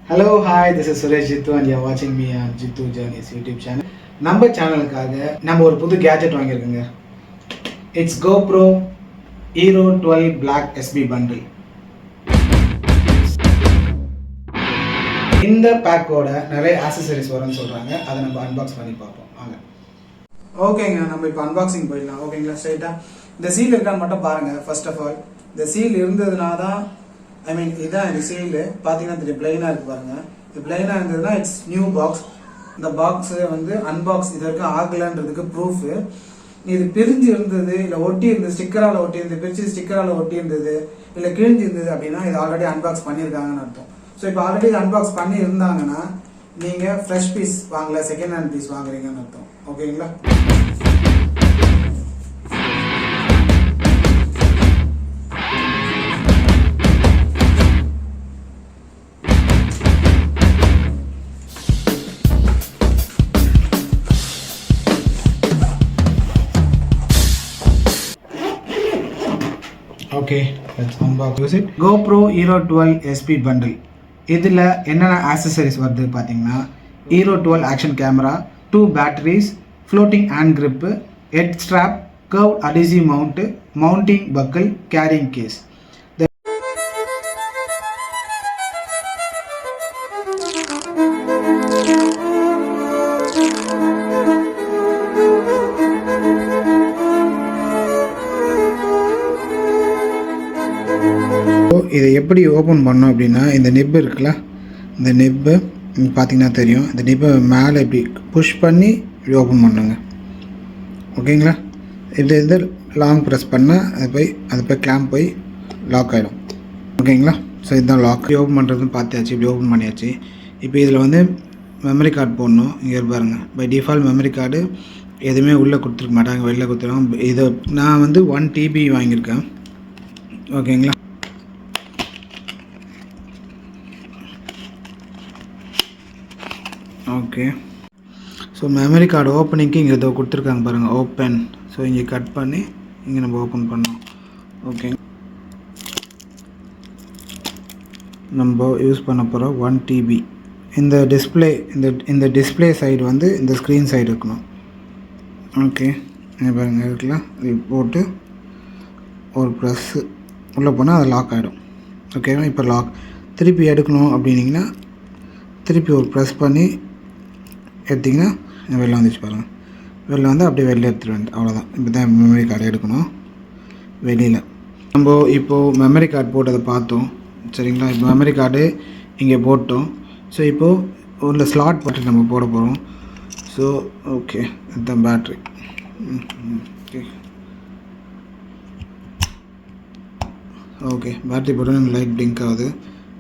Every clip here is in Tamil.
Hello, hi, this is Suresh Jittu and you're watching me on Jittu Journeys YouTube channel. நம்ம சேனலுக்காக நம்ம ஒரு புது கேஜெட் வாங்கியிருக்கோங்க. It's GoPro Hero 12 Black SB bundle. இந்த பேக்கோட நிறைய ஆக்சசரிஸ் வரும்னு சொல்கிறாங்க. அதை நம்ம அன்பாக்ஸ் பண்ணி பார்ப்போம் வாங்க. ஓகேங்க, நம்ம இப்போ அன்பாக்சிங் போயிடலாம். ஓகேங்களா, ஸ்ட்ரைட்டாக இந்த சீல் இருக்கான்னு மட்டும் பாருங்கள். ஃபர்ஸ்ட் ஆஃப் ஆல் இந்த சீல் இருந்ததுனா தான் இதுதான் இந்த சீல் பார்த்தீங்கன்னா தெரியும், பிளைனாக இருக்குது பாருங்கள். இது பிளைனாக இருந்ததுன்னா இட்ஸ் நியூ பாக்ஸ். இந்த பாக்ஸு வந்து அன்பாக்ஸ் இது வரைக்கும் ஆகலன்றதுக்கு ப்ரூஃபு. இது பிரிஞ்சு இருந்தது இல்லை ஒட்டி இருந்தது, ஸ்டிக்கரால் ஒட்டி இருந்தது, பிரிச்சு ஸ்டிக்கரால் ஒட்டி இருந்தது இல்லை கிழிஞ்சு இருந்தது அப்படின்னா இது ஆல்ரெடி அன்பாக்ஸ் பண்ணியிருக்காங்கன்னு அர்த்தம். ஸோ இப்போ ஆல்ரெடி இது அன்பாக்ஸ் பண்ணி இருந்தாங்கன்னா நீங்கள் ஃப்ரெஷ் பீஸ் வாங்கல, செகண்ட் ஹேண்ட் பீஸ் வாங்குறீங்கன்னு அர்த்தம். ஓகேங்களா, okay let's unbox it. GoPro Hero 12 SP bundle. இதில் என்னென்ன ஆக்சசரிஸ் வருது பார்த்தீங்கன்னா, Hero 12 action camera, 2 batteries, floating hand grip, head strap, curve adhesive mount, mounting buckle, carrying case. இதை எப்படி ஓப்பன் பண்ணோம் அப்படின்னா, இந்த நிப்பு இருக்குல்ல, இந்த நிப்பு பார்த்தீங்கன்னா தெரியும். இந்த நிப்பை மேலே இப்படி புஷ் பண்ணி இப்படி ஓப்பன் பண்ணுங்க. ஓகேங்களா, இது லாங் ப்ரெஸ் பண்ணால் அது போய் கிளாம்ப் போய் லாக் ஆகிடும். ஓகேங்களா, ஸோ இதுதான் லாக். ஓப்பன் பண்ணுறதுன்னு பார்த்தாச்சு, இப்படி ஓப்பன் பண்ணியாச்சு. இப்போ இதில் வந்து மெமரி கார்டு போடணும். இங்கே பாருங்கள், பை டிஃபால்ட் மெமரி கார்டு எதுவுமே உள்ளே கொடுத்துருக்க மாட்டாங்க, வெளில கொடுத்துருவாங்க. இதை நான் வந்து 1 TB வாங்கியிருக்கேன். ஓகேங்களா, ஓகே. ஸோ மெமரி கார்டு ஓப்பனிங்க்கு இங்கே ஏதோ கொடுத்துருக்காங்க பாருங்கள், ஓப்பன். ஸோ இங்கே கட் பண்ணி இங்கே நம்ம ஓப்பன் பண்ணோம். ஓகே, நம்ம யூஸ் பண்ண போகிறோம் 1 TB. இந்த டிஸ்பிளே இந்த டிஸ்பிளே சைடு வந்து இந்த ஸ்க்ரீன் சைடு இருக்கணும். ஓகே, பாருங்கள் இருக்கலாம். இது போட்டு ஒரு ப்ரெஸ்ஸு உள்ளே போனால் அது லாக் ஆகிடும். ஓகேவா, இப்போ லாக். திருப்பி எடுக்கணும் அப்படின்னிங்கன்னா திருப்பி ஒரு ப்ரெஸ் பண்ணி எடுத்திங்கன்னா வெளில வந்துச்சு பாருங்கள். வெளில வந்து அப்படியே வெளில எடுத்துகிட்டு வந்து அவ்வளோதான். இப்போ தான் மெமரி கார்டு எடுக்கணும் வெளியில். நம்ம இப்போது மெமரி கார்டு போட்டதை பார்த்தோம், சரிங்களா. இப்போ மெமரி கார்டு இங்கே போட்டோம். ஸோ இப்போது உள்ள ஸ்லாட் போட்டு நம்ம போட போகிறோம். ஸோ ஓகே, இதுதான் பேட்ரி. ஓகே, பேட்ரி போட்டோம், லைட் பிளிங்க் ஆகுது.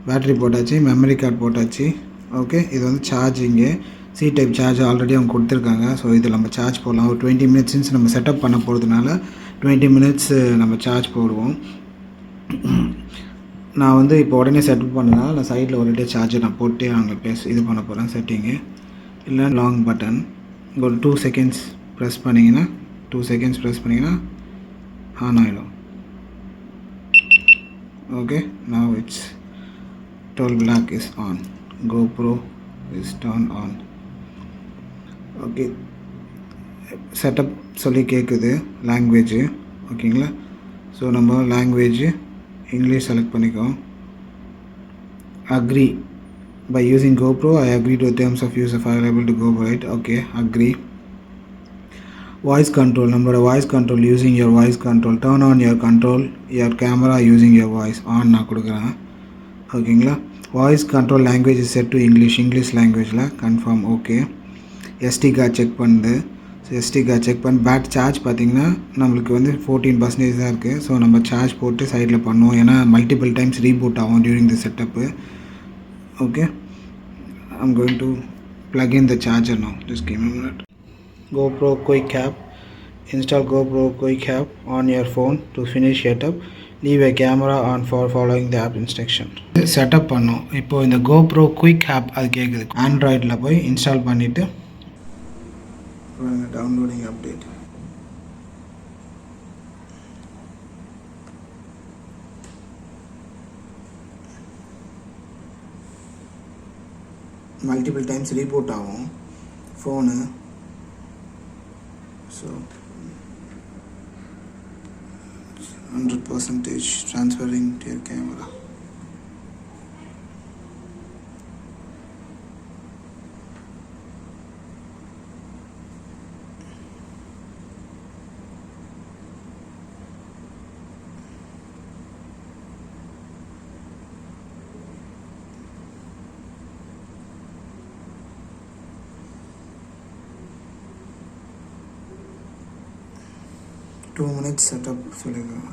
பேட்ரி போட்டாச்சு, மெமரி கார்டு போட்டாச்சு. ஓகே, இது வந்து charging C type charge already அவங்க கொடுத்துருக்காங்க. ஸோ இதில் நம்ம சார்ஜ் போடலாம். ஒரு 20 மினிட்ஸ் நம்ம செட்டப் பண்ண போகிறதுனால 20 மினிட்ஸ் நம்ம சார்ஜ் போடுவோம். நான் வந்து இப்போ உடனே செட்டப் பண்ணதுனால நான் சைடில் ஒரே சார்ஜர் நான் போட்டு அங்கே இது பண்ண போகிறேன். செட்டிங்கு இல்லை லாங் பட்டன் ஒரு 2 செகண்ட்ஸ் ப்ரெஸ் பண்ணிங்கன்னா ஆன் ஆகிடும். Okay, now it's 12 black is on. GoPro is turned on. Okay, setup சொல்லி கேட்குது லாங்குவேஜ். ஓகேங்களா, ஸோ நம்ம லாங்குவேஜ் இங்கிலீஷ் செலக்ட் பண்ணிக்கோம். Agree by using GoPro I agree to the terms of use of available to GoPro, right? Okay, agree. Voice control, நம்மளோட voice control, using your voice control, turn on your control your camera using your voice on நான் கொடுக்குறேன். ஓகேங்களா, voice control language is set to English லாங்குவேஜில் confirm. Okay, SD card check பண்ணுது. ஸோ SD கார்டு செக் பண்ணி பேட் சார்ஜ் பார்த்திங்கன்னா நம்மளுக்கு வந்து 14% தான் இருக்குது. ஸோ நம்ம சார்ஜ் போட்டு சைடில் பண்ணுவோம், ஏன்னா மல்டிபிள் டைம்ஸ் ரீபூட் ஆகும் during the setup. Okay, I'm going to plug in the charger now. Just give me a minute. GoPro Quick App. Install GoPro Quick App on your phone to finish setup. Leave a camera on for following the app instruction. Setup பண்ணோம். இப்போ இந்த GoPro Quick App அது கேட்குது. ஆண்ட்ராய்டில் போய் இன்ஸ்டால் பண்ணிவிட்டு downloading update. Multiple times reboot ஆகும் phone. So 100% transferring to your camera. Two minutes setup சொல்லியிருக்காங்க.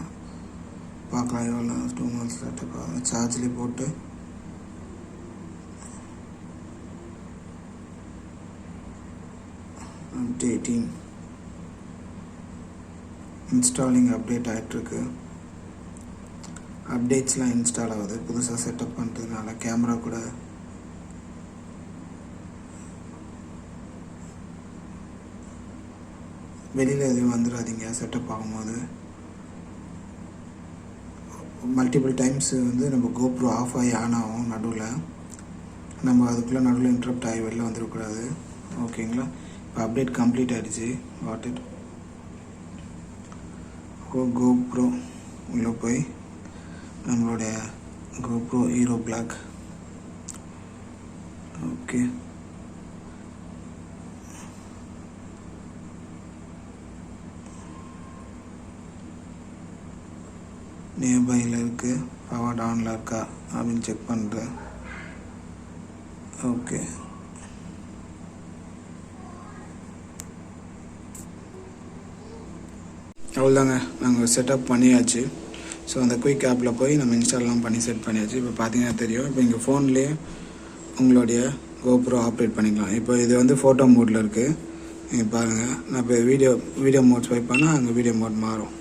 பார்க்கலாம் எவ்வளோ 2 minutes செட்டப் ஆகும். சார்ஜ்லேயே போட்டு அப்டேட்டிங் இன்ஸ்டாலிங் அப்டேட் ஆகிட்டுருக்கு. அப்டேட்ஸ்லாம் இன்ஸ்டால் ஆகுது புதுசாக செட்டப் பண்ணுறதுனால. கேமரா கூட வெளியில் எதுவும் வந்துடாதீங்க செட்டப் ஆகும்போது. மல்டிபிள் டைம்ஸ் வந்து நம்ம கோப்ரோ ஆஃப் ஆகி ஆன் ஆகும் நடுவில். நம்ம அதுக்குள்ளே நடுவில் இன்டரப்ட் ஆகி வெளில வந்துடக்கூடாது. ஓகேங்களா? இப்போ அப்டேட் கம்ப்ளீட் ஆகிடுச்சு. வாட் இட் கோப்ரோ உள்ளே போய் நம்மளுடைய கோப்ரோ ஹீரோ பிளாக். ஓகே, நியர்பையில் இருக்குது, பவர் டவுனில் இருக்கா அப்படின்னு செக் பண்ணுறேன். ஓகே, அவ்வளோதாங்க, நாங்கள் செட்டப் பண்ணியாச்சு. ஸோ அந்த குயிக் ஆப்பில் போய் நம்ம இன்ஸ்டால்லாம் பண்ணி செட் பண்ணியாச்சு. இப்போ பார்த்தீங்கன்னா தெரியும், இப்போ இங்கே ஃபோன்லேயே உங்களுடைய கோப்ரோ ஆப்ரேட் பண்ணிக்கலாம். இப்போ இது வந்து ஃபோட்டோ மோடில் இருக்குது. நீங்கள் பாருங்கள், நான் இப்போ வீடியோ மோட் ஸ்வைப் பண்ணால் அங்கே வீடியோ மோட் மாறும்.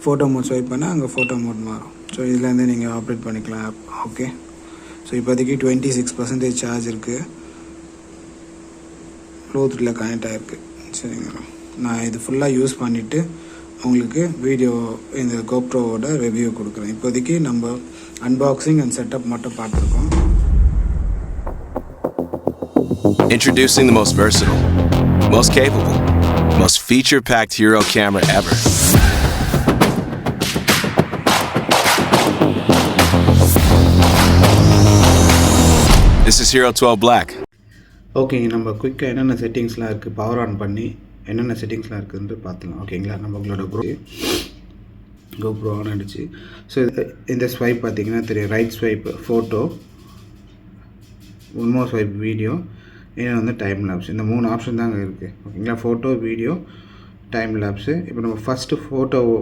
ஃபோட்டோ மோட் ஸ்வைப் பண்ணால் அங்கே ஃபோட்டோ மோட் மாறும். ஸோ இதுலேருந்து நீங்கள் ஆப்ரேட் பண்ணிக்கலாம் ஆப். ஓகே, ஸோ இப்போதைக்கு 26% சார்ஜ் இருக்குது. ப்ளூடூத்தில் கனெக்ட் ஆகிருக்கு. சரிங்களா? நான் இது ஃபுல்லாக யூஸ் பண்ணிவிட்டு உங்களுக்கு வீடியோ இந்த கோப்ரோவோட ரிவ்யூ கொடுக்குறேன். இப்போதைக்கு நம்ம அன்பாக்சிங் அண்ட் செட்டப் மட்டும் பார்த்துருக்கோம். Introducing the most versatile, most capable, most feature-packed Hero camera ever. This is Hero 12 Black. ஓகேங்க, நம்ம குயிக்காக என்னென்ன செட்டிங்ஸ்லாம் இருக்குது பவர் ஆன் பண்ணி என்னென்ன செட்டிங்ஸ்லாம் இருக்குதுன்னு பார்த்துக்கலாம். ஓகேங்களா? நம்ம உங்களோட கோப்ரோ ஆன் ஆகிடுச்சு. ஸோ இந்த ஸ்வைப் பார்த்தீங்கன்னா தெரியும், right swipe photo, one more swipe video, இன்னும் வந்து டைம் லேப்ஸ். இந்த 3 ஆப்ஷன் தாங்க இருக்குது. ஓகேங்களா? Photo, video, time lapse. இப்போ நம்ம ஃபஸ்ட்டு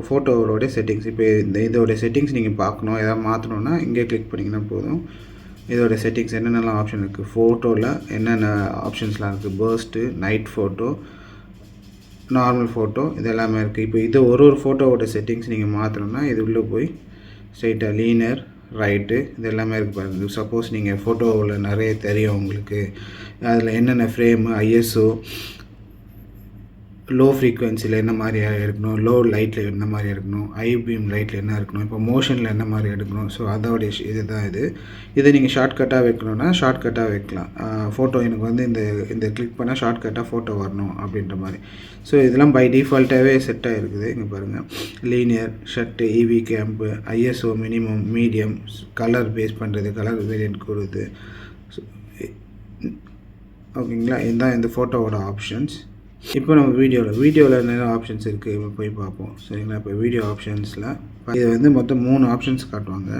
ஃபோட்டோவோடைய செட்டிங்ஸ். இப்போ இதோடைய செட்டிங்ஸ் நீங்கள் பார்க்கணும், எதாவது மாற்றணுன்னா இங்கே கிளிக் பண்ணிங்கன்னா போதும். இதோட செட்டிங்ஸ் என்னென்னலாம் ஆப்ஷன் இருக்குது, ஃபோட்டோவில் என்னென்ன ஆப்ஷன்ஸ்லாம் இருக்குது, first, night photo, normal photo, இது எல்லாமே இருக்குது. இப்போ இது ஒரு ஃபோட்டோவோட செட்டிங்ஸ் நீங்கள் மாற்றணுன்னா இது உள்ளே போய் ஸ்ட்ரைட்டாக லீனர், ரைட்டு, இது எல்லாமே இருக்குது பாருங்கள். சப்போஸ் நீங்கள் ஃபோட்டோவில் நிறைய தெரியும் உங்களுக்கு, அதில் என்னென்ன ஃப்ரேமு, ஐஎஸ்ஓ, லோ ஃப்ரீக்குவென்சியில் என்ன மாதிரி எடுக்கணும், லோ லைட்டில் என்ன மாதிரி எடுக்கணும், ஐபீம் லைட்டில் என்ன இருக்கணும், இப்போ மோஷனில் என்ன மாதிரி எடுக்கணும். ஸோ அதோடைய இது தான் இதை நீங்கள் ஷார்ட்கட்டாக வைக்கணுன்னா ஷார்ட்கட்டாக வைக்கலாம். ஃபோட்டோ எனக்கு வந்து இந்த கிளிக் பண்ணால் ஷார்ட்கட்டாக ஃபோட்டோ வரணும் அப்படின்ற மாதிரி. ஸோ இதெல்லாம் பை டிஃபால்ட்டாகவே செட் ஆகிருக்குது. இங்கே பாருங்கள், லீனியர், ஷர்ட்டு, EV comp, ISO minimum, medium, colour base பண்ணுறது, கலர் வேரியன்ட் கொடுக்குது. ஓகேங்களா? இதுதான் இந்த ஃபோட்டோவோட ஆப்ஷன்ஸ். இப்போ நம்ம வீடியோவில் என்னென்ன ஆப்ஷன்ஸ் இருக்குது இப்போ போய் பார்ப்போம். சரிங்களா? இப்போ வீடியோ ஆப்ஷன்ஸில் இது வந்து மொத்தம் 3 ஆப்ஷன்ஸ் காட்டுவாங்க.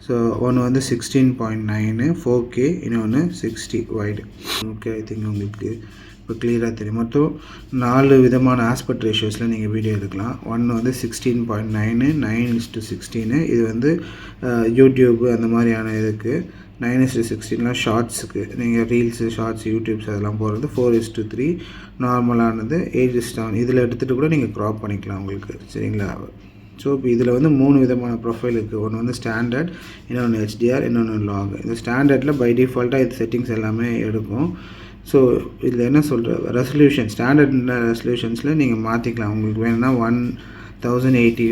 ஸோ ஒன்று வந்து 16.9 4K, இன்னொன்று 60 வைடு. ஓகே, ஐ திங்க் உங்களுக்கு இப்போ கிளியராக தெரியும். மொத்தம் 4 விதமான ஆஸ்பெக்ட் ரேஷியோஸில் நீங்கள் வீடியோ எடுக்கலாம். ஒன்று வந்து 16.9 9:16. இது வந்து யூடியூப் அந்த மாதிரியான இதுக்கு. 9:16 ஷார்ட்ஸுக்கு, நீங்கள் ரீல்ஸு, ஷார்ட்ஸ், யூடியூப்ஸ் அதெல்லாம் போகிறது. 4:3 நார்மலானது. 8:7 இதில் எடுத்துகிட்டு கூட நீங்கள் க்ராப் பண்ணிக்கலாம் உங்களுக்கு. சரிங்களா? ஸோ இப்போ இதில் வந்து 3 விதமான ப்ரொஃபைல் இருக்குது. ஒன்று வந்து ஸ்டாண்டர்ட், இன்னொன்று HDR, இன்னொன்று லாக். இந்த ஸ்டாண்டர்டில் பை டிஃபால்ட்டாக இது செட்டிங்ஸ் எல்லாமே எடுக்கும். ஸோ இதில் என்ன சொல்கிற ரெசல்யூஷன், ஸ்டாண்டர்ட் ரெசல்யூஷன்ஸில் நீங்கள் மாற்றிக்கலாம். உங்களுக்கு வேணும்னா 1080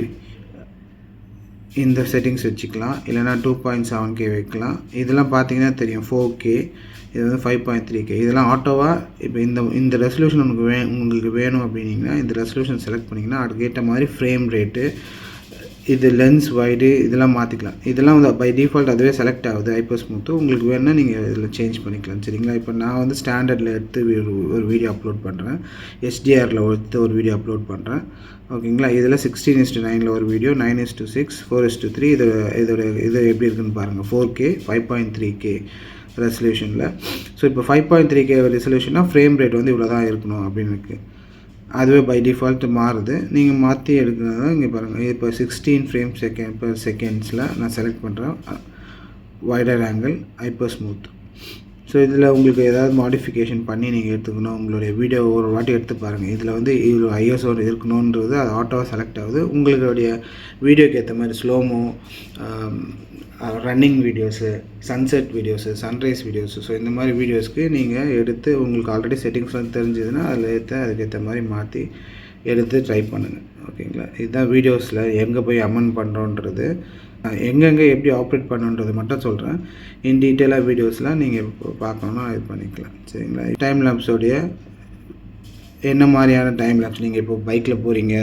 இந்த செட்டிங்ஸ் வச்சுக்கலாம், இல்லைனா 2.7K வைக்கலாம். இதெல்லாம் பார்த்தீங்கன்னா தெரியும் 4K, இது வந்து 5.3K. இதெல்லாம் ஆட்டோவாக இப்போ இந்த ரெசல்யூஷன் உங்களுக்கு வேணும் அப்படின்னிங்கன்னா இந்த ரெசல்யூஷன் செலக்ட் பண்ணிங்கன்னா அதுக்கேற்ற மாதிரி ஃப்ரேம் ரேட்டு, இது லென்ஸ் வைடு இதெல்லாம் மாற்றிக்கலாம். இதெல்லாம் வந்து பை டிஃபால்ட் அதுவே செலக்ட் ஆகுது ஹைப்பர் ஸ்மூத்து. உங்களுக்கு வேணுன்னா நீங்கள் இதில் சேஞ்ச் பண்ணிக்கலாம். சரிங்களா? இப்போ நான் வந்து ஸ்டாண்டர்டில் எடுத்து ஒரு வீடியோ அப்லோட் பண்ணுறேன், HDRல எடுத்து ஒரு வீடியோ அப்லோட் பண்ணுறேன். ஓகேங்களா? இதில் 16:9 ஒரு வீடியோ, 9:6, 4:3. இது எப்படி இருக்குன்னு பாருங்கள். 4K 5.3K ரெசல்யூஷனில். ஸோ இப்போ 5.3K ரெசல்யூஷன்னா ஃப்ரேம் ரேட் வந்து இவ்வளோ தான் இருக்கணும் அப்படின்னு இருக்குது. அதுவே பை டிஃபால்ட் மாறுது. நீங்கள் மாற்றி எடுக்கிறதா இங்கே பாருங்கள். இப்போ 16 ஃப்ரேம் per செகண்ட்ஸில் நான் செலக்ட் பண்ணுறேன். Wider angle hyper smooth. So இதில் உங்களுக்கு ஏதாவது மாடிஃபிகேஷன் பண்ணி நீங்கள் எடுத்துக்கணும். உங்களுடைய வீடியோ ஒரு வாட்டி எடுத்து பாருங்கள். இதில் வந்து இவ்வளோ ISO இருக்கணுன்றது அது ஆட்டோவாக செலக்ட் ஆகுது. உங்களுடைய வீடியோக்கு ஏற்ற மாதிரி slo-mo, running videos, sunset videos, sunrise videos, so இந்த மாதிரி வீடியோஸ்க்கு நீங்கள் எடுத்து உங்களுக்கு ஆல்ரெடி செட்டிங்ஸ்லாம் தெரிஞ்சதுன்னா அதில் அதுக்கேற்ற மாதிரி மாற்றி எடுத்து ட்ரை பண்ணுங்கள். ஓகேங்களா? இதுதான் வீடியோஸில் எங்கே போய் அமெண்ட் பண்ணுறோன்றது, எங்கெங்கே எப்படி ஆப்ரேட் பண்ணுன்றது மட்டும் சொல்கிறேன். இன் டீட்டெயிலாக வீடியோஸ்லாம் நீங்கள் பார்க்கணுன்னா இது பண்ணிக்கலாம். சரிங்களா? டைம் லேப்ஸோடைய என்ன மாதிரியான டைம் லேப்ஸ் நீங்கள் இப்போ பைக்கில் போகிறீங்க,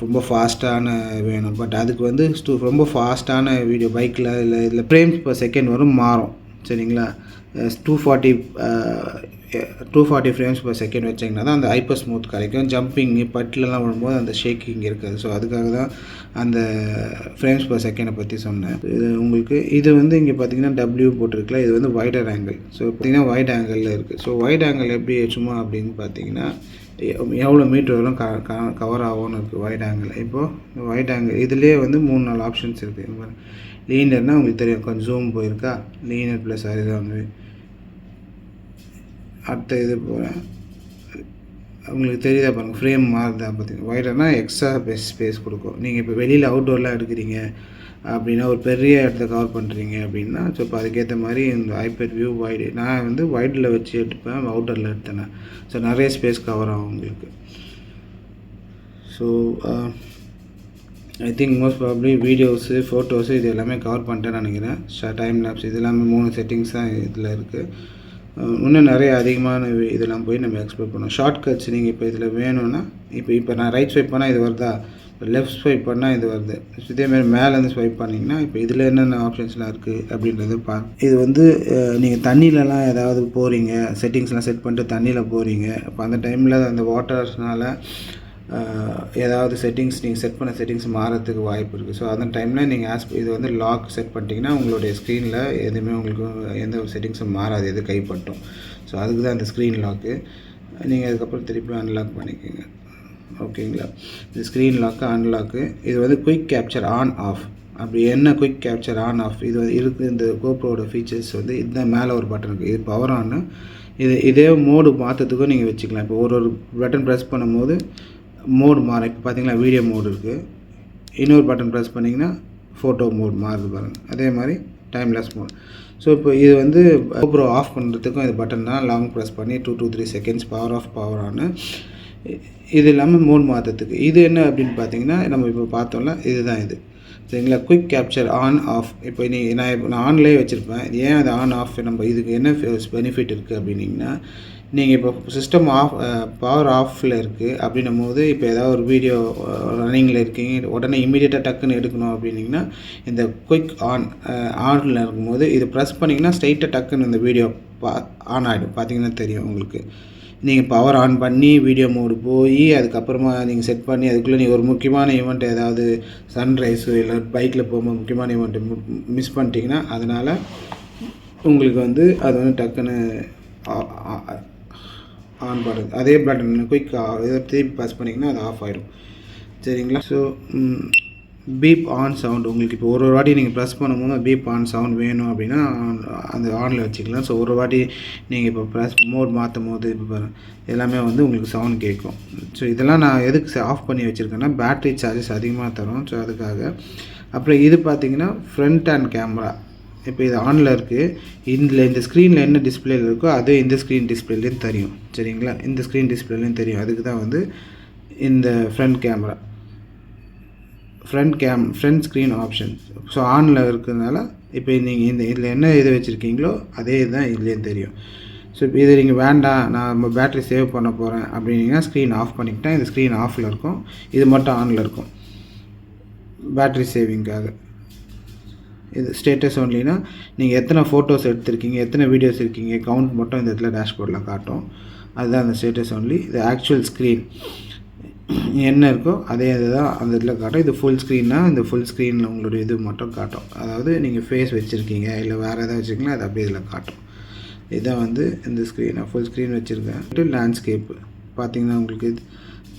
ரொம்ப ஃபாஸ்ட்டான வேணும், பட் அதுக்கு வந்து ரொம்ப ஃபாஸ்ட்டான வீடியோ பைக்கில் இல்லை இதில் ஃப்ரேம்ஸ் per செகண்ட் வரும் மாறும். சரிங்களா? 240 ஃப்ரேம்ஸ் per செகண்ட் வச்சிங்கன்னா தான் அந்த ஹைப்பர் ஸ்மூத் கிடைக்கும். ஜம்பிங்கு பட்டிலெலாம் விழும்போது அந்த ஷேக்கிங் இருக்காது. ஸோ அதுக்காக தான் அந்த ஃப்ரேம்ஸ் per செகண்டை பற்றி சொன்னேன். இது உங்களுக்கு இது வந்து இங்கே பார்த்தீங்கன்னா W போட்டிருக்குல, இது வந்து வைடர் ஆங்கிள். ஸோ பார்த்தீங்கன்னா வைட் ஆங்கிளில் இருக்குது. ஸோ வைட் ஆங்கிள் எப்படி சும்மா அப்படின்னு பார்த்தீங்கன்னா எவ்வளோ மீட்டர் வரும் கவர் ஆகும்னு இருக்குது வைட் ஆங்கிள். இப்போது வைட் ஆங்கிள் இதுலேயே வந்து 3-4 ஆப்ஷன்ஸ் இருக்குது. லீனர்னால் உங்களுக்கு தெரியும், கொஞ்சம் ஜூம் போயிருக்கா, லீனர் ப்ளஸ் ஹாரிசான்டல் வந்து அடுத்த இது போகிறேன். உங்களுக்கு தெரியுதா பாருங்கள், ஃப்ரேம் மாறுதா பார்த்தீங்கன்னா. வைடர்னால் எக்ஸ்ட்ரா ஸ்பேஸ் கொடுக்கும். நீங்கள் இப்போ வெளியில் அவுட்டோர்லாம் எடுக்கிறீங்க அப்படின்னா, ஒரு பெரிய இடத்த கவர் பண்ணுறீங்க அப்படின்னா, ஸோ இப்போ அதுக்கேற்ற மாதிரி இந்த ஹைப்பர் வியூ வைடு நான் வந்து வைடில் வச்சு எடுப்பேன், அவுட்டரில் எடுத்தேன். ஸோ நிறைய ஸ்பேஸ் கவர் ஆகும் உங்களுக்கு. So I think most probably videos, photos இது எல்லாமே கவர் பண்ணிட்டேன்னு நினைக்கிறேன். டைம் லேப்ஸ் இது எல்லாமே 3 செட்டிங்ஸ் தான் இதில் இருக்குது. இன்னும் நிறைய அதிகமான இதெல்லாம் போய் நம்ம எக்ஸ்ப்ளோர் பண்ணோம். ஷார்ட்கட்ஸ் நீங்கள் இப்போ இதில் வேணும்னா இப்போ நான் ரைட் ஸ்வைப் பண்ணால் இது வருதா, இப்போ லெஃப்ட் ஸ்வைப் பண்ணால் இது வருது. இதேமாதிரி மேலேருந்து ஸ்வைப் பண்ணிங்கன்னா இப்போ இதில் என்னென்ன ஆப்ஷன்ஸ்லாம் இருக்குது அப்படின்றது இது வந்து நீங்கள் தண்ணியிலலாம் ஏதாவது போகிறீங்க, செட்டிங்ஸ்லாம் செட் பண்ணிட்டு தண்ணியில் போகிறீங்க, அப்போ அந்த டைமில் அந்த வாட்டர்ஸ்னால் ஏதாவது செட்டிங்ஸ் நீங்கள் செட் பண்ண செட்டிங்ஸ் மாறத்துக்கு வாய்ப்பு இருக்குது. ஸோ அந்த டைமில் நீங்கள் இது வந்து லாக் செட் பண்ணிட்டீங்கன்னா உங்களுடைய ஸ்க்ரீனில் எதுவுமே உங்களுக்கு எந்த ஒரு செட்டிங்ஸும் மாறாது, எது கைப்பட்டும். ஸோ அதுக்கு தான் அந்த ஸ்க்ரீன் லாக்கு. நீங்கள் அதுக்கப்புறம் திருப்பி அன்லாக் பண்ணிக்கோங்க. ஓகேங்களா? இது ஸ்க்ரீன் லாக்கு, அன்லாக்கு. இது வந்து குயிக் கேப்சர் ஆன் ஆஃப். அப்படி என்ன குயிக் கேப்சர் ஆன் ஆஃப் இது இருக்குது. இந்த கோப்ரோட ஃபீச்சர்ஸ் வந்து இதுதான். மேலே ஒரு பட்டன் இருக்குது, இது பவர் ஆன்னு. இதே மோடு மாற்றத்துக்கும் நீங்கள் வச்சுக்கலாம். இப்போ ஒரு பட்டன் ப்ரெஸ் பண்ணும்போது மோடு மாறும். இப்போ பார்த்தீங்களா வீடியோ மோடு இருக்குது, இன்னொரு பட்டன் ப்ரெஸ் பண்ணிங்கன்னா ஃபோட்டோ மோட் மாறுது பாருங்கள். அதே மாதிரி டைம்லெஸ் மோட். ஸோ இப்போ இது வந்து GoPro ஆஃப் பண்ணுறதுக்கும் இது பட்டன் தான். லாங் ப்ரெஸ் பண்ணி 2 to 3 seconds power off power on. இது இல்லாமல் மோட் மாற்றத்துக்கு இது என்ன அப்படின்னு பார்த்தீங்கன்னா, நம்ம இப்போ பார்த்தோம்ல இதுதான் இது. சரிங்களா? Quick capture on off. இப்போ நான் ஆன்லேயே வச்சுருப்பேன். ஏன் அது ஆன் ஆஃப், நம்ம இதுக்கு என்ன பெனிஃபிட் இருக்குது அப்படின்னிங்கன்னா, நீங்கள் இப்போ சிஸ்டம் பவர் ஆஃபில் இருக்குது அப்படின்னும் போது, இப்போ ஏதாவது ஒரு வீடியோ ரன்னிங்கில் இருக்கீங்க, உடனே இமீடியட்டாக டக்குன்னு எடுக்கணும் அப்படின்னிங்கன்னா, இந்த குயிக் ஆனில் இருக்கும்போது இது ப்ரெஸ் பண்ணிங்கன்னா ஸ்ட்ரைட்டாக டக்குன்னு இந்த வீடியோ ஆன் ஆகிடும். பார்த்தீங்கன்னா தெரியும் உங்களுக்கு. நீங்கள் பவர் ஆன் பண்ணி வீடியோ மோடு போய் அதுக்கப்புறமா நீங்கள் செட் பண்ணி அதுக்குள்ளே நீங்கள் ஒரு முக்கியமான ஈவெண்ட் ஏதாவது சன்ரைஸு இல்லை பைக்கில் போகும்போது முக்கியமான ஈவெண்ட்டு மிஸ் பண்ணிட்டீங்கன்னா அதனால் உங்களுக்கு வந்து அது வந்து டக்குன்னு ஆன் பண்ணுறது. அதே பட்டன் குயிக் இதை திருப்பி ப்ரெஸ் பண்ணிங்கன்னா அது ஆஃப் ஆகிடும். சரிங்களா? ஸோ பீப் ஆன் சவுண்ட் உங்களுக்கு இப்போ ஒரு வாட்டி நீங்கள் ப்ரெஸ் பண்ணும்போது பீப் ஆன் சவுண்ட் வேணும் அப்படின்னா அந்த ஆனில் வச்சுக்கலாம். ஸோ ஒரு வாட்டி நீங்கள் இப்போ ப்ரெஸ் மோட் மாற்றும் போது இப்போ எல்லாமே வந்து உங்களுக்கு சவுண்ட் கேட்கும். ஸோ இதெல்லாம் நான் எதுக்கு ஆஃப் பண்ணி வச்சுருக்கேன்னா பேட்ரி சார்ஜஸ் அதிகமாக தரும். ஸோ அதுக்காக. அப்புறம் இது பார்த்திங்கன்னா ஃப்ரண்ட் அண்ட் கேமரா. இப்போ இது ஆனில் இருக்குது. இந்த ஸ்க்ரீனில் என்ன டிஸ்பிளேயில் இருக்கோ அது இந்த ஸ்க்ரீன் டிஸ்பிளேலேயும் தெரியும். சரிங்களா? இந்த ஸ்க்ரீன் டிஸ்பிளேலேயும் தெரியும். அதுக்கு தான் வந்து இந்த front camera front screen options. So ஆனில் இருக்கிறதுனால இப்போ நீங்கள் இதில் என்ன இது வச்சுருக்கீங்களோ அதே இதுதான் இதுலேயும் தெரியும். ஸோ இப்போ இது நீங்கள் வேண்டாம், நான் நம்ம பேட்ரி சேவ் பண்ண போகிறேன் அப்படின்னா ஸ்க்ரீன் ஆஃப் பண்ணிக்கிட்டேன். இது ஸ்க்ரீன் ஆஃபில் இருக்கும், இது மட்டும் ஆனில் இருக்கும் பேட்ரி சேவிங்காக. இது ஸ்டேட்டஸ் ஒன்லினா நீங்கள் எத்தனை ஃபோட்டோஸ் எடுத்திருக்கீங்க, எத்தனை வீடியோஸ் இருக்கீங்க, கவுண்ட் மட்டும் இந்த இடத்துல டேஷ்போர்டில் காட்டும். அதுதான் அந்த ஸ்டேட்டஸ் ஒன்லி. இது ஆக்சுவல் ஸ்க்ரீன் என்ன இருக்கோ அதே இதுதான் அந்த இதில் காட்டும். இது ஃபுல் ஸ்க்ரீன்னா இந்த ஃபுல் ஸ்க்ரீனில் உங்களுடைய இது மட்டும் காட்டும். அதாவது நீங்கள் ஃபேஸ் வச்சுருக்கீங்க இல்லை வேறு எதாவது வச்சுருக்கீங்களா அது அப்படியே இதில் காட்டும். இதான் வந்து இந்த ஸ்க்ரீன் ஃபுல் ஸ்க்ரீன் வச்சுருக்கேன். லேண்ட்ஸ்கேப்பு பார்த்தீங்கன்னா உங்களுக்கு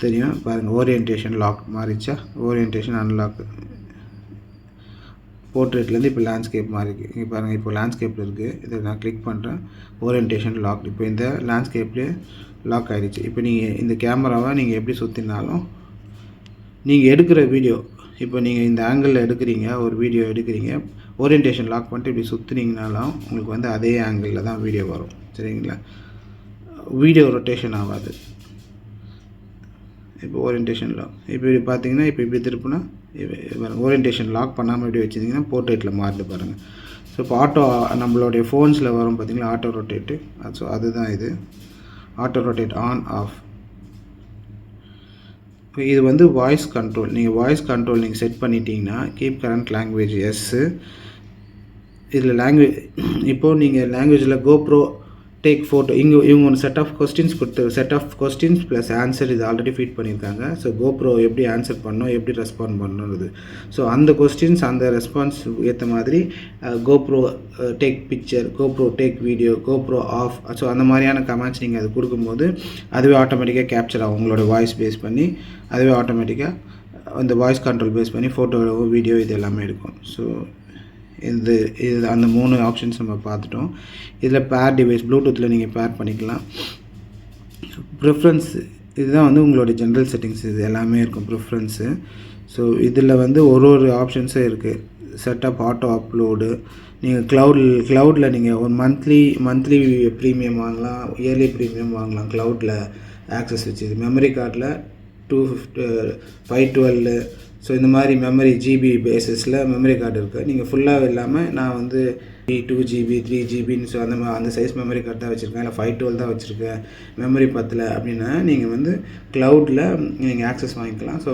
தெரியும் பாருங்கள். ஓரியன்டேஷன் லாக் மாறிச்சா, ஓரியன்டேஷன் அன்லாக். போர்ட்ரேட்லேருந்து இப்போ லேண்ட்ஸ்கேப் மாறி இருக்குது. இங்கே பாருங்கள், இப்போ லேண்ட்ஸ்கேப்பில் இருக்குது. இதை நான் கிளிக் பண்ணுறேன், ஓரியன்டேஷன் லாக். இப்போ இந்த லேண்ட்ஸ்கேப்லேயே லாக் ஆகிடுச்சு. இப்போ நீங்கள் இந்த கேமராவை நீங்கள் எப்படி சுற்றினாலும் நீங்கள் எடுக்கிற வீடியோ, இப்போ நீங்கள் இந்த ஆங்கிளில் எடுக்கிறீங்க, ஒரு வீடியோ எடுக்கிறீங்க, ஓரியன்டேஷன் லாக் பண்ணிட்டு இப்படி சுற்றுனீங்கனாலும் உங்களுக்கு வந்து அதே ஆங்கிளில் தான் வீடியோ வரும். சரிங்களா? வீடியோ ரொட்டேஷன் ஆகாது. இப்போ ஓரியன்டேஷன் லாக் இப்போ இப்படி பார்த்தீங்கன்னா இப்போ இப்படி திருப்பினா ஓரியன்டேஷன் லாக் பண்ணாமல் இப்படி வச்சுருந்தீங்கன்னா போர்ட்ரேட்டில் மாறுது பாருங்கள். ஸோ இப்போ ஆட்டோ நம்மளுடைய ஃபோன்ஸில் வரும் பார்த்தீங்களா ஆட்டோ ரொட்டேட்டு. ஸோ அதுதான் இது ஆட்டோ ரொட்டேட் ஆன் ஆஃப். இது வந்து வாய்ஸ் கண்ட்ரோல். நீங்கள் வாய்ஸ் கண்ட்ரோல் நீங்கள் செட் பண்ணிட்டீங்கன்னா கீப் கரண்ட் லாங்குவேஜ் எஸ்ஸு. இதில் லாங்குவேஜ் இப்போது நீங்கள் லாங்குவேஜில் கோப்ரோ டேக் ஃபோட்டோ இவங்க ஒரு set of questions set of questions plus answer இது ஆல்ரெடி ஃபீட் பண்ணியிருக்காங்க. ஸோ கோப்ரோ எப்படி ஆன்சர் பண்ணணும், எப்படி ரெஸ்பாண்ட் பண்ணணுது. ஸோ அந்த கொஸ்டின்ஸ் அந்த ரெஸ்பான்ஸ் ஏற்ற மாதிரி GoPro take picture, GoPro take video, GoPro off. So அந்த மாதிரியான கமெண்ட்ஸ் நீங்கள் அது கொடுக்கும்போது அதுவே ஆட்டோமேட்டிக்காக கேப்சர் ஆகும். உங்களோட வாய்ஸ் பேஸ் பண்ணி அதுவே ஆட்டோமேட்டிக்காக அந்த வாய்ஸ் கண்ட்ரோல் பேஸ் பண்ணி ஃபோட்டோ வீடியோ இது எல்லாமே இருக்கும். ஸோ இது அந்த 3 ஆப்ஷன்ஸ் நம்ம பார்த்துட்டோம். இதில் பேர் டிவைஸ் ப்ளூடூத்தில் நீங்கள் பேர் பண்ணிக்கலாம். ப்ரிஃபரன்ஸ் இதுதான் வந்து உங்களோட ஜென்ரல் செட்டிங்ஸ். இது எல்லாமே இருக்கும் ப்ரிஃபரன்ஸு. ஸோ இதில் வந்து ஒரு ஆப்ஷன்ஸும் இருக்குது. Setup auto upload. நீங்கள் க்ளவுடில் நீங்கள் ஒரு மந்த்லி ப்ரீமியம் வாங்கலாம், இயர்லி ப்ரீமியம் வாங்கலாம். க்ளவுடில் ஆக்சஸ் வச்சு மெமரி கார்டில் 512. ஸோ இந்த மாதிரி மெமரி ஜிபி பேஸஸில் மெமரி கார்டு இருக்குது. நீங்கள் ஃபுல்லாக இல்லாமல் நான் வந்து 2GB 3GBன்னு ஸோ அந்த சைஸ் மெமரி கார்டு தான் வச்சுருக்கேன், இல்லை 512 தான் வச்சுருக்கேன், மெமரி பத்தல அப்படின்னா நீங்கள் வந்து க்ளவுடில் நீங்கள் ஆக்சஸ் வாங்கிக்கலாம். ஸோ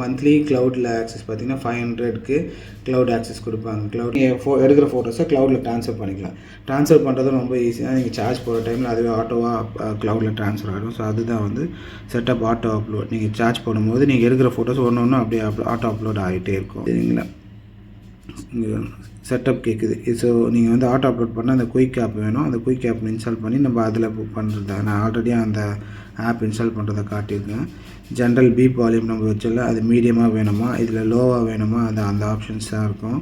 மந்த்லி க்ளவுடில் ஆக்சஸ் பார்த்தீங்கன்னா 500க்கு க்ளவுட் ஆக்சஸ் கொடுப்பாங்க. க்ளவுட் நீங்கள் எடுக்கிற ஃபோட்டோஸை க்ளவுடில் ட்ரான்ஸ்ஃபர் பண்ணிக்கலாம். ட்ரான்ஸ்ஃபர் பண்ணுறது ரொம்ப ஈஸியாக, நீங்கள் சார்ஜ் போகிற டைமில் அதுவே ஆட்டோவாக க்ளவுடில் ட்ரான்ஸ்ஃபர் ஆகிடும். ஸோ அதுதான் வந்து செட்டப் ஆட்டோ அப்லோட். நீங்கள் சார்ஜ் போடும்போது நீங்கள் எடுக்கிற ஃபோட்டோஸ் ஒன்று அப்படியே ஆட்டோ அப்லோட் ஆகிட்டே இருக்கும். சரிங்களா? இங்கே செட்டப் கேட்குது. ஸோ நீங்கள் வந்து ஆட்டோ அப்லோட் பண்ணால் அந்த குயிக் ஆப் வேணும். அந்த குயிக் ஆப் இன்ஸ்டால் பண்ணி நம்ம அதில் புக் பண்ணுறது. நான் ஆல்ரெடி அந்த ஆப் இன்ஸ்டால் பண்ணுறதை காட்டியிருக்கேன். ஜென்ரல் பீப் வால்யூம் நம்ம வச்சல அது மீடியமாக வேணுமா, இதில் லோவாக வேணுமா, அந்த ஆப்ஷன்ஸ் தான் இருக்கும்.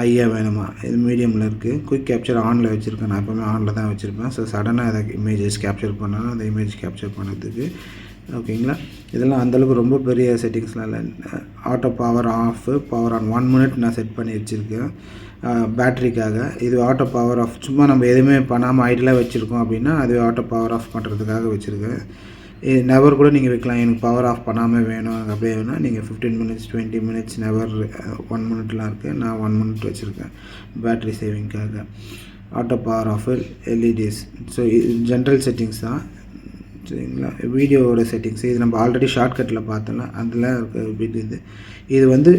ஐயா வேணுமா, இது மீடியமில் இருக்குது. குயிக் கேப்சர் ஆனில் வச்சுருக்கேன். நான் எப்போவுமே ஆனில் தான் வச்சுருப்பேன். ஸோ சடனாக அதை இமேஜஸ் கேப்சர் பண்ணாலும் அந்த இமேஜ் கேப்சர் பண்ணுறதுக்கு ஓகேங்களா. இதெல்லாம் அந்தளவுக்கு ரொம்ப பெரிய செட்டிங்ஸ்லாம் இல்லை. Auto power off, power on 1 minute நான் செட் பண்ணி வச்சுருக்கேன் பேட்ரிக்காக. இது ஆட்டோ பவர் ஆஃப் சும்மா நம்ம எதுவுமே பண்ணாமல் ஐடியலாக வச்சுருக்கோம் அப்படின்னா அதுவே ஆட்டோ பவர் ஆஃப் பண்ணுறதுக்காக வச்சுருக்கேன். இது நெவர் கூட நீங்கள் வைக்கலாம். எனக்கு பவர் ஆஃப் பண்ணாமல் வேணும் அப்படியே வேணும்னா நீங்கள் 15 minutes 20 minutes நெவர் 1 minuteலாம் இருக்குது. நான் 1 minute வச்சுருக்கேன் பேட்ரி சேவிங்காக. Auto power off LEDs. So general settings தான். சரிங்களா? வீடியோவோட செட்டிங்ஸ் இது நம்ம ஆல்ரெடி ஷார்ட்கட்டில் பார்த்தோம்னா அதில் இருக்க இது வந்து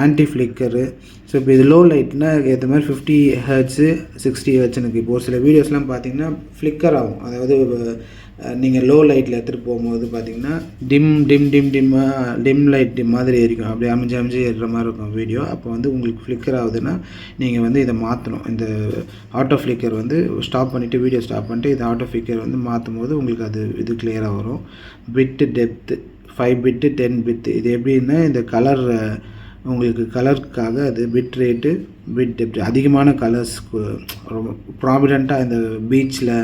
ஆன்டி ஃப்ளிக்கரு. ஸோ இப்போ இது லோ லைட்னா ஏற்ற மாதிரி 50 Hz 60 Hz எனக்கு இப்போ ஒரு சில வீடியோஸ்லாம் பார்த்தீங்கன்னா ஃப்ளிக்கர் ஆகும். அதாவது நீங்கள் லோ லைட்டில் எடுத்துகிட்டு போகும்போது பார்த்தீங்கன்னா டிம் லைட் மாதிரி இருக்கும். அப்படியே அமைஞ்சு ஏறுற மாதிரி இருக்கும் வீடியோ. அப்போ வந்து உங்களுக்கு ஃப்ளிக்கர் ஆகுதுன்னா நீங்கள் வந்து இதை மாற்றணும். இந்த ஆட்டோ ஃப்ளிக்கர் வந்து ஸ்டாப் பண்ணிவிட்டு வீடியோ ஸ்டாப் பண்ணிட்டு இது ஆட்டோ ஃப்ளிக்கர் வந்து மாற்றும் போது உங்களுக்கு அது இது கிளியராக வரும். பிட்டு டெப்த்து 5 bit 10 bit. இது எப்படின்னா இந்த கலர் உங்களுக்கு கலருக்காக அது பிட் ரேட்டு பிட் டெப்த் அதிகமான கலர்ஸ் ரொம்ப ப்ராமினெண்ட்டாக இந்த பீச்சில்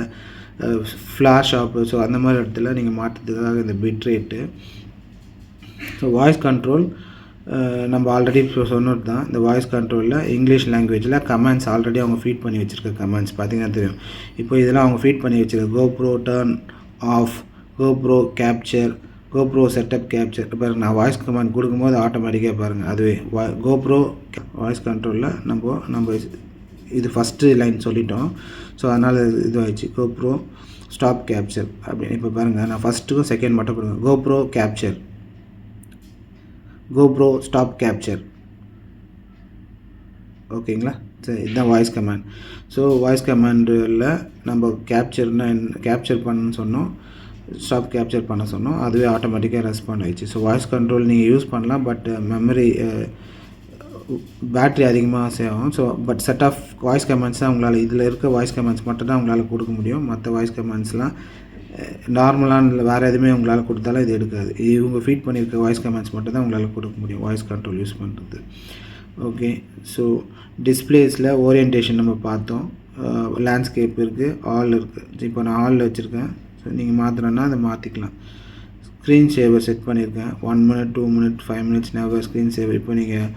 ஃப்ளாஷ் ஆப்பு ஸோ அந்த மாதிரி இடத்துல நீங்கள் மாற்றுறதுக்காக இந்த bit rate. So voice control நம்ம ஆல்ரெடி சொன்னது தான். இந்த வாய்ஸ் கண்ட்ரோலில் இங்கிலீஷ் லாங்குவேஜில் கமெண்ட்ஸ் ஆல்ரெடி அவங்க ஃபீட் பண்ணி வச்சுருக்க கமெண்ட்ஸ் பார்த்தீங்கன்னா தெரியும். இப்போ இதெல்லாம் அவங்க ஃபீட் பண்ணி வச்சுருக்க GoPro turn of, GoPro capture, GoPro setup capture பாருங்கள். நான் வாய்ஸ் கமாண்ட் கொடுக்கும்போது ஆட்டோமேட்டிக்காக பாருங்கள் அதுவே GoPro வாய்ஸ் கண்ட்ரோலில் நம்ம இது ஃபஸ்ட்டு லைன் சொல்லிட்டோம். ஸோ அதனால் இதுவாகிடுச்சு. GoPro ஸ்டாப் கேப்சர் அப்படின்னு. இப்போ பாருங்கள், நான் ஃபஸ்ட்டுக்கும் செகண்ட் மட்டும் கொடுங்க. GoPro capture, GoPro stop capture. ஓகேங்களா? சரி, இதுதான் வாய்ஸ் கமாண்ட். ஸோ வாய்ஸ் கமாண்டில் நம்ம கேப்சர் பண்ணணும்னு சொன்னோம், ஸ்டாப் கேப்சர் பண்ண சொன்னோம், அதுவே ஆட்டோமேட்டிக்காக ரெஸ்பாண்ட் ஆகிடுச்சு. ஸோ வாய்ஸ் கண்ட்ரோல் நீங்கள் யூஸ் பண்ணலாம், பட் மெமரி பேட்ரி அதிகமாக சேவ் ஆகும். So but set of voice commands தான் உங்களால், இதில் இருக்க வாய்ஸ் கமெண்ட்ஸ் மட்டும் தான் உங்களால் கொடுக்க முடியும். மற்ற வாய்ஸ் கமெண்ட்ஸ்லாம் நார்மலான வேறு எதுவுமே உங்களால் கொடுத்தாலும் இது எடுக்காது. இவங்க ஃபீட் பண்ணியிருக்க வாய்ஸ் கமெண்ட்ஸ் மட்டும் தான் உங்களால் கொடுக்க முடியும் வாய்ஸ் கண்ட்ரோல் யூஸ் பண்ணுறது. ஓகே, ஸோ டிஸ்பிளேஸில் ஓரியன்டேஷன் நம்ம பார்த்தோம். லேண்ட்ஸ்கேப் இருக்குது, ஆல் இருக்குது. இப்போ நான் ஆலில் வச்சுருக்கேன். ஸோ நீங்கள் மாற்றணுன்னா அதை மாற்றிக்கலாம். ஸ்க்ரீன் சேவர் செட் பண்ணியிருக்கேன். 1 minute 2 minutes 5 minutes never screen சேவர். இப்போ நீங்கள்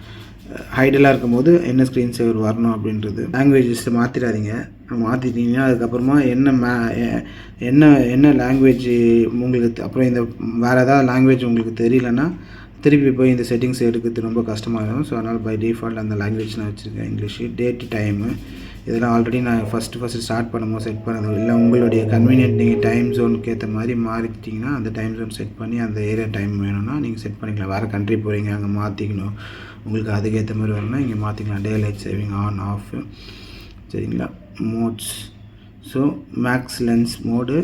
ஹைடலாக இருக்கும்போது என்ன ஸ்க்ரீன் சேவர் வரணும் அப்படின்றது. லாங்குவேஜஸ் மாற்றிடாதீங்க. மாற்றிட்டீங்கன்னா அதுக்கப்புறமா என்ன லாங்குவேஜ் உங்களுக்கு அப்புறம் இந்த வேறு ஏதாவது லாங்குவேஜ் உங்களுக்கு தெரியலன்னா திருப்பி போய் இந்த செட்டிங்ஸ் எடுக்கிறது ரொம்ப கஷ்டமாகிடும். ஸோ அதனால் பை டிஃபால்ட் அந்த லாங்குவேஜ் நான் வச்சுருக்கேன். இங்கிலீஷு, டேட்டு, டைமு இதெல்லாம் ஆல்ரெடி நான் ஃபஸ்ட்டு ஸ்டார்ட் பண்ணும்போது செட் பண்ணது. இல்லை உங்களுடைய கன்வீனியன்ட் நீங்கள் டைம் ஜோனுக்கு ஏற்ற மாதிரி மாறிட்டிங்கன்னா அந்த டைம் ஜோன் செட் பண்ணி அந்த ஏரியா டைம் வேணும்னா நீங்கள் செட் பண்ணிக்கலாம். வேறு கண்ட்ரி போகிறீங்க, அங்கே மாற்றிக்கணும், உங்களுக்கு அதுக்கேற்ற மாதிரி வரணும்னா இங்கே மாற்றிக்கலாம். Daylight saving on off. சரிங்களா? Modes. So max lens mode,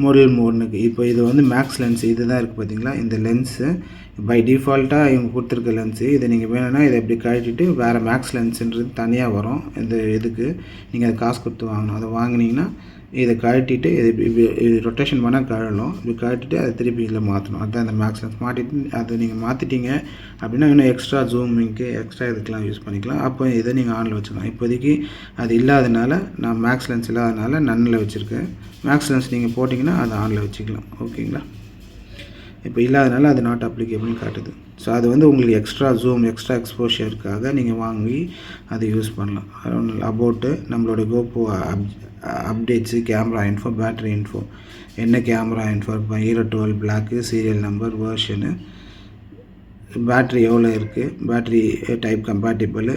model மோட்னுக்கு இப்போ இது வந்து மேக்ஸ் லென்ஸ் இது தான் இருக்குது பார்த்தீங்களா? இந்த லென்ஸு பை டிஃபால்ட்டாக இவங்க கொடுத்துருக்க லென்ஸு. இதை நீங்கள் வேணும்னா இதை எப்படி கழட்டிட்டு வேறு மேக்ஸ் லென்ஸுன்றது தனியாக வரும். இந்த இதுக்கு நீங்கள் அதை காசு கொடுத்து வாங்கணும். அதை வாங்கினீங்கன்னா இதை கழட்டிட்டு இது ரொட்டேஷன் பண்ணால் கழலும். இப்படி கழட்டிட்டு அதை திருப்பி இதில் மாற்றணும். அதுதான் இந்த மேக்ஸ் லென்ஸ். மாட்டிட்டு அதை நீங்கள் மாற்றிட்டீங்க அப்படின்னா இன்னும் எக்ஸ்ட்ரா ஜூமிங்க்கு எக்ஸ்ட்ரா இதுக்கெலாம் யூஸ் பண்ணிக்கலாம். அப்போ இதை நீங்கள் ஆனில் வச்சுக்கலாம். இப்போதைக்கு அது இல்லாதனால நான் மேக்ஸ் லென்ஸ் இல்லாதனால நன்னில் வச்சுருக்கேன். மேக்ஸ் லென்ஸ் நீங்கள் போட்டிங்கன்னா அதை ஆனில் வச்சுக்கலாம். ஓகேங்களா? இப்போ இல்லாதனால அது நாட் அப்ளிகேபிள்னு காட்டுது. ஸோ அது வந்து உங்களுக்கு எக்ஸ்ட்ரா ஜூம் எக்ஸ்ட்ரா எக்ஸ்போஷருக்காக நீங்கள் வாங்கி அதை யூஸ் பண்ணலாம். அபவுட்டு நம்மளோட GoPro updates, camera info, battery info, என்ன கேமரா இன்ஃபோ, இப்போ Hero 12 black, serial number, version, battery எவ்வளோ இருக்குது, battery type compatible,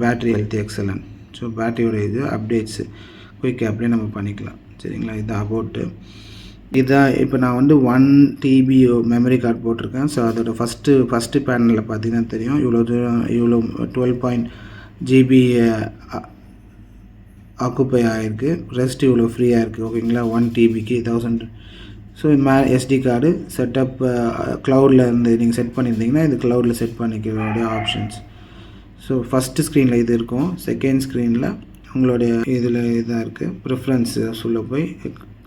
battery health excellent. So பேட்டரியோட இது அப்டேட்ஸு குயிக் ஆப்லேயே நம்ம பண்ணிக்கலாம். சரிங்களா? இது அபவுட்டு. இதான் இப்போ நான் வந்து 1 TB மெமரி கார்டு போட்டிருக்கேன். ஸோ அதோட ஃபஸ்ட்டு பேனலில் பார்த்தீங்கன்னா தெரியும் இவ்வளோ 12 GB ஆக்குப்பை ஆகிருக்கு. ரெஸ்ட் இவ்வளோ ஃப்ரீயாக இருக்குது. ஓகேங்களா? 1 TBக்கு 1000. ஸோ SD கார்டு செட்டப் க்ளவுடில் இருந்து நீங்கள் செட் பண்ணியிருந்தீங்கன்னா இது க்ளவுடில் செட் பண்ணிக்கிறோடைய ஆப்ஷன்ஸ். ஸோ ஃபஸ்ட்டு ஸ்க்ரீனில் இது இருக்கும். செகண்ட் ஸ்க்ரீனில் உங்களுடைய இதில் இதாக இருக்குது. ப்ரிஃபரன்ஸ் சொல்ல போய்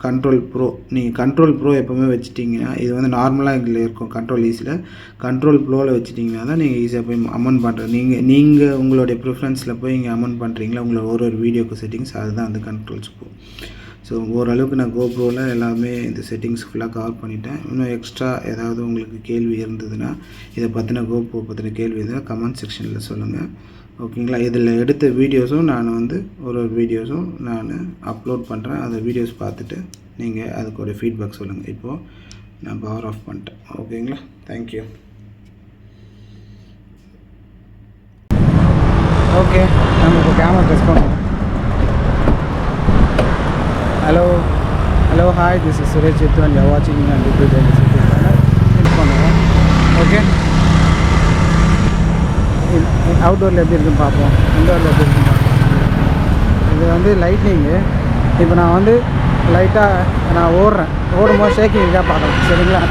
கண்ட்ரோல் ப்ரோ. நீங்கள் கண்ட்ரோல் ப்ரோ எப்போவுமே வச்சுட்டிங்கன்னா இது வந்து நார்மலாக இதில் இருக்கும். கண்ட்ரோல் ஈஸியில் கண்ட்ரோல் ப்ரோவில் வச்சுட்டிங்கன்னா தான் நீங்கள் ஈஸியாக போய் அமெண்ட் பண்ணுறது. நீங்கள் உங்களுடைய ப்ரிஃபரன்ஸில் போய் இங்கே அமெண்ட் பண்ணுறீங்களா உங்களோட ஒரு வீடியோக்கு செட்டிங்ஸ், அதுதான் வந்து கண்ட்ரோல்ஸ் போகும். ஸோ ஓரளவுக்கு நான் GoProவில் எல்லாமே இந்த செட்டிங்ஸ் ஃபுல்லாக கவர் பண்ணிட்டேன். இன்னும் எக்ஸ்ட்ரா ஏதாவது உங்களுக்கு கேள்வி இருந்ததுன்னா இதை பற்றின GoPro பற்றின கேள்வி இருந்தால் கமெண்ட் செக்ஷனில் சொல்லுங்கள். ஓகேங்களா? இதில் எடுத்த வீடியோஸும் நான் வந்து ஒரு வீடியோஸும் நான் அப்லோட் பண்ணுறேன். அந்த வீடியோஸ் பார்த்துட்டு நீங்கள் அதுக்கு ஒரு ஃபீட்பேக் சொல்லுங்கள். இப்போது நான் பவர் ஆஃப் பண்ணிட்டேன். ஓகேங்களா? தேங்க்யூ. ஓகே, நம்ம இப்போ கேமரா டெஸ்ட் பண்ணுவோம். Hello hi, this is Suresh Siddhu and you வாட்சிங் அண்ட் யூடியூப் சேனல். டெஸ்ட் பண்ணுவோம். ஓகே, அவுட்டோரில் எப்படி இருக்குன்னு பார்ப்போம், இன்டோரில் எப்படி இருக்குன்னு பார்ப்போம். இது வந்து லைட்னிங்கு. இப்போ நான் வந்து லைட்டாக நான் ஓடும்போது ஷேக்கிங் இருக்கா பார்க்கலாம். சரிங்களா?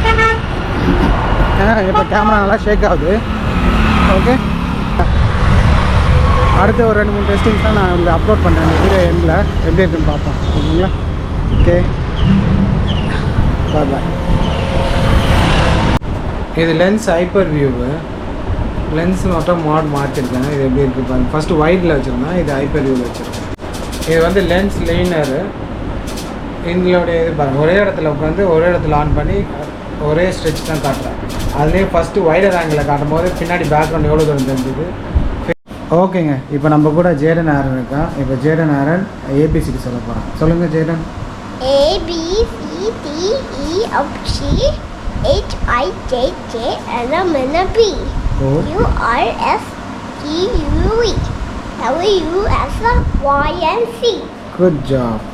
ஏன்னா இப்போ கேமரா நல்லா ஷேக் ஆகுது. ஓகே, அடுத்து ஒரு 2-3 டெஸ்டிங்ஸ் தான் நான் உங்களுக்கு அப்லோட் பண்ணுறேன். இந்த வீடியோ எண்டில் எப்படி இருக்குன்னு பார்ப்போம். ஓகேங்களா? ஓகே, பாய். இது லென்ஸ் ஹைப்பர் வியூவு. லென்ஸ் மட்டும் மாற்றிருக்கேன். இது எப்படி இருக்குது பாருங்கள். ஃபஸ்ட்டு வைடில் வச்சுருந்தேன், இது ஹைப்பர் வியூவில் வச்சுருக்கேன். இது வந்து லென்ஸ் லெய்னரு. எங்களுடைய இது பாருங்கள், ஒரே இடத்துல உட்காந்து ஒரே இடத்துல ஆன் பண்ணி ஒரே ஸ்ட்ரெச் தான் காட்டுறேன். அதுலேயே ஃபஸ்ட்டு வைடர் ஆங்கிளில் காட்டும் போது பின்னாடி பேக்ரவுண்ட் எவ்வளோ தூரம் தெரிஞ்சுது. ஓகேங்க, இப்போ நம்ம கூட ஜேடன் ஆரன் இருக்கான். இப்போ ஜேடன் ஆரன் ஏபிசிடி சொல்ல போகிறான். சொல்லுங்கள் Jaden. A B C D E F G H I J K L M N O P Good. Q R S T U V W X Y and Z. Good job.